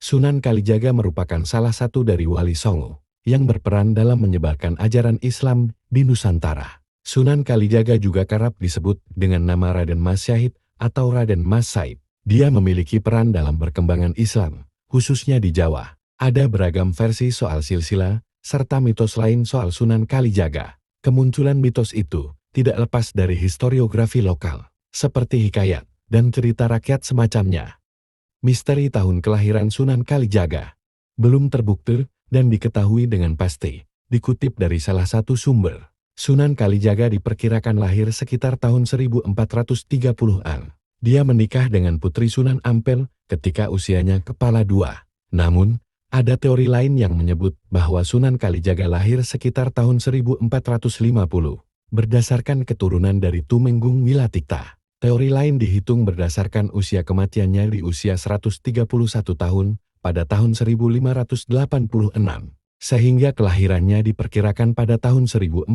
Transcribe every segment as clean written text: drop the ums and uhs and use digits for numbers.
Sunan Kalijaga merupakan salah satu dari Wali Songo yang berperan dalam menyebarkan ajaran Islam di Nusantara. Sunan Kalijaga juga kerap disebut dengan nama Raden Mas Syahid atau Raden Mas Said. Dia memiliki peran dalam perkembangan Islam, khususnya di Jawa. Ada beragam versi soal silsilah, serta mitos lain soal Sunan Kalijaga. Kemunculan mitos itu tidak lepas dari historiografi lokal, seperti hikayat dan cerita rakyat semacamnya. Misteri tahun kelahiran Sunan Kalijaga belum terbukti dan diketahui dengan pasti. Dikutip dari salah satu sumber, Sunan Kalijaga diperkirakan lahir sekitar tahun 1430-an. Dia menikah dengan putri Sunan Ampel ketika usianya kepala 2. Namun, ada teori lain yang menyebut bahwa Sunan Kalijaga lahir sekitar tahun 1450, berdasarkan keturunan dari Tumenggung Wilatikta. Teori lain dihitung berdasarkan usia kematiannya di usia 131 tahun pada tahun 1586, sehingga kelahirannya diperkirakan pada tahun 1455.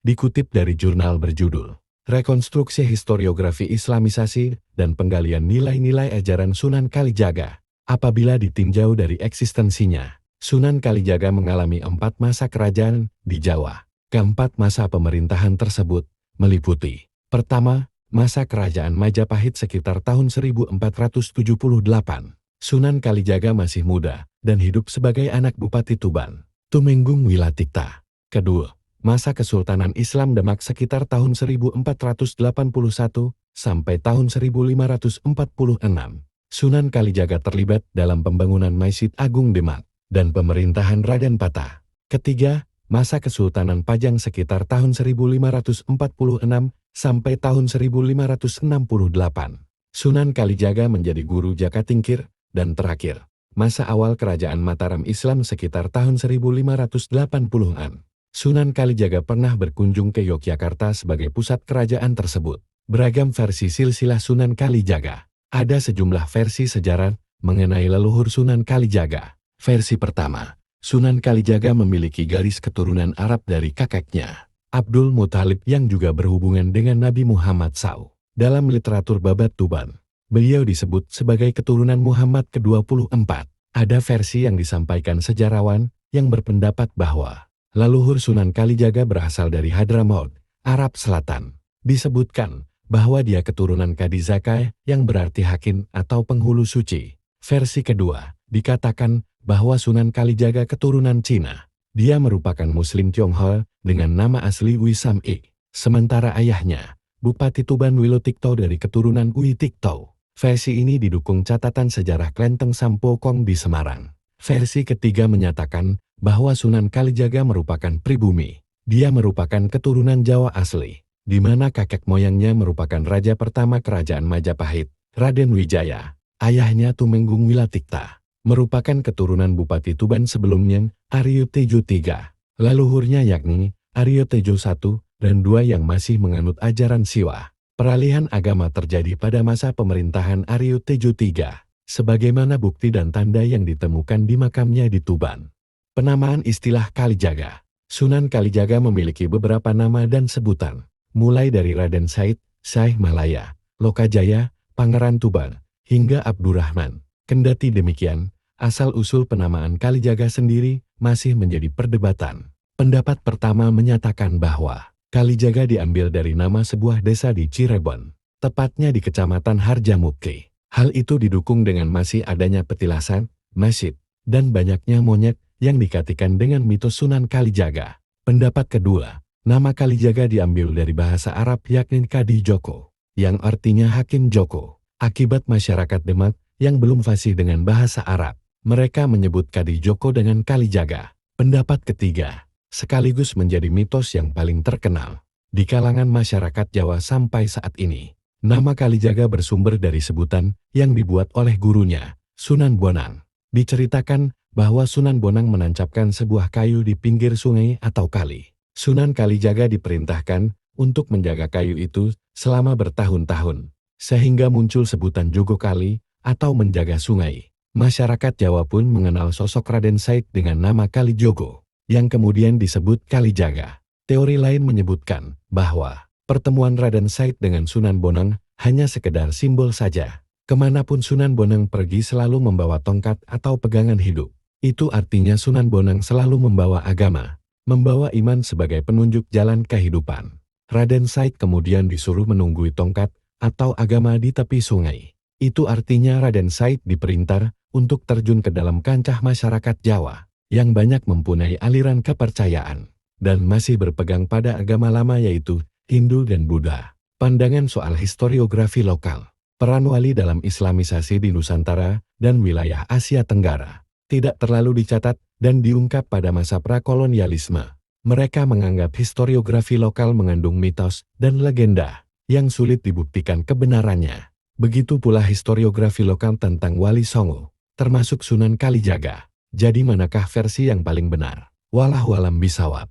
Dikutip dari jurnal berjudul Rekonstruksi Historiografi Islamisasi dan Penggalian Nilai-Nilai Ajaran Sunan Kalijaga. Apabila ditinjau dari eksistensinya, Sunan Kalijaga mengalami 4 masa kerajaan di Jawa. Keempat masa pemerintahan tersebut meliputi: pertama, masa kerajaan Majapahit sekitar tahun 1478. Sunan Kalijaga masih muda dan hidup sebagai anak Bupati Tuban, Tumenggung Wilatikta. Kedua, masa Kesultanan Islam Demak sekitar tahun 1481 sampai tahun 1546. Sunan Kalijaga terlibat dalam pembangunan Masjid Agung Demak dan pemerintahan Raden Patah. Ketiga, masa Kesultanan Pajang sekitar tahun 1546 sampai tahun 1568. Sunan Kalijaga menjadi guru Jaka Tingkir. Dan terakhir, masa awal kerajaan Mataram Islam sekitar tahun 1580-an. Sunan Kalijaga pernah berkunjung ke Yogyakarta sebagai pusat kerajaan tersebut. Beragam versi silsilah Sunan Kalijaga. Ada sejumlah versi sejarah mengenai leluhur Sunan Kalijaga. Versi pertama, Sunan Kalijaga memiliki garis keturunan Arab dari kakeknya, Abdul Muthalib, yang juga berhubungan dengan Nabi Muhammad SAW. Dalam literatur Babat Tuban, beliau disebut sebagai keturunan Muhammad ke-24. Ada versi yang disampaikan sejarawan yang berpendapat bahwa leluhur Sunan Kalijaga berasal dari Hadramaut, Arab Selatan. Disebutkan bahwa dia keturunan Kadizaka yang berarti hakim atau penghulu suci. Versi kedua, dikatakan bahwa Sunan Kalijaga keturunan Cina. Dia merupakan Muslim Tionghoa dengan nama asli Wisam I. Sementara ayahnya, Bupati Tuban Wilotikto dari keturunan Witikto. Versi ini didukung catatan sejarah Klenteng Sampokong di Semarang. Versi ketiga menyatakan bahwa Sunan Kalijaga merupakan pribumi. Dia merupakan keturunan Jawa asli, di mana kakek moyangnya merupakan raja pertama kerajaan Majapahit, Raden Wijaya. Ayahnya Tumenggung Wilatikta merupakan keturunan Bupati Tuban sebelumnya, Aryo Tejo III. Leluhurnya yakni Aryo Tejo I dan II yang masih menganut ajaran Siwa. Peralihan agama terjadi pada masa pemerintahan Aryo Tejo III, sebagaimana bukti dan tanda yang ditemukan di makamnya di Tuban. Penamaan istilah Kalijaga. Sunan Kalijaga memiliki beberapa nama dan sebutan, mulai dari Raden Said, Syekh Malaya, Lokajaya, Pangeran Tuban, hingga Abdurrahman. Kendati demikian, asal-usul penamaan Kalijaga sendiri masih menjadi perdebatan. Pendapat pertama menyatakan bahwa Kalijaga diambil dari nama sebuah desa di Cirebon, tepatnya di Kecamatan Harjamukti. Hal itu didukung dengan masih adanya petilasan, masjid, dan banyaknya monyet yang dikaitkan dengan mitos Sunan Kalijaga. Pendapat kedua, nama Kalijaga diambil dari bahasa Arab yakni Kadi Joko, yang artinya Hakim Joko. Akibat masyarakat Demak yang belum fasih dengan bahasa Arab, mereka menyebut Kadi Joko dengan Kalijaga. Pendapat ketiga, sekaligus menjadi mitos yang paling terkenal di kalangan masyarakat Jawa sampai saat ini. Nama Kalijaga bersumber dari sebutan yang dibuat oleh gurunya, Sunan Bonang. Diceritakan bahwa Sunan Bonang menancapkan sebuah kayu di pinggir sungai atau kali. Sunan Kalijaga diperintahkan untuk menjaga kayu itu selama bertahun-tahun, sehingga muncul sebutan Jogo Kali atau menjaga sungai. Masyarakat Jawa pun mengenal sosok Raden Said dengan nama Kalijogo, yang kemudian disebut Kalijaga. Teori lain menyebutkan bahwa pertemuan Raden Said dengan Sunan Bonang hanya sekedar simbol saja. Kemanapun Sunan Bonang pergi selalu membawa tongkat atau pegangan hidup. Itu artinya Sunan Bonang selalu membawa agama, membawa iman sebagai penunjuk jalan kehidupan. Raden Said kemudian disuruh menunggui tongkat atau agama di tepi sungai. Itu artinya Raden Said diperintah untuk terjun ke dalam kancah masyarakat Jawa yang banyak mempunyai aliran kepercayaan dan masih berpegang pada agama lama yaitu Hindu dan Buddha. Pandangan soal historiografi lokal. Peran wali dalam Islamisasi di Nusantara dan wilayah Asia Tenggara tidak terlalu dicatat dan diungkap pada masa prakolonialisme. Mereka menganggap historiografi lokal mengandung mitos dan legenda yang sulit dibuktikan kebenarannya. Begitu pula historiografi lokal tentang Wali Songo, termasuk Sunan Kalijaga. Jadi manakah versi yang paling benar? Wallahualam bishawab.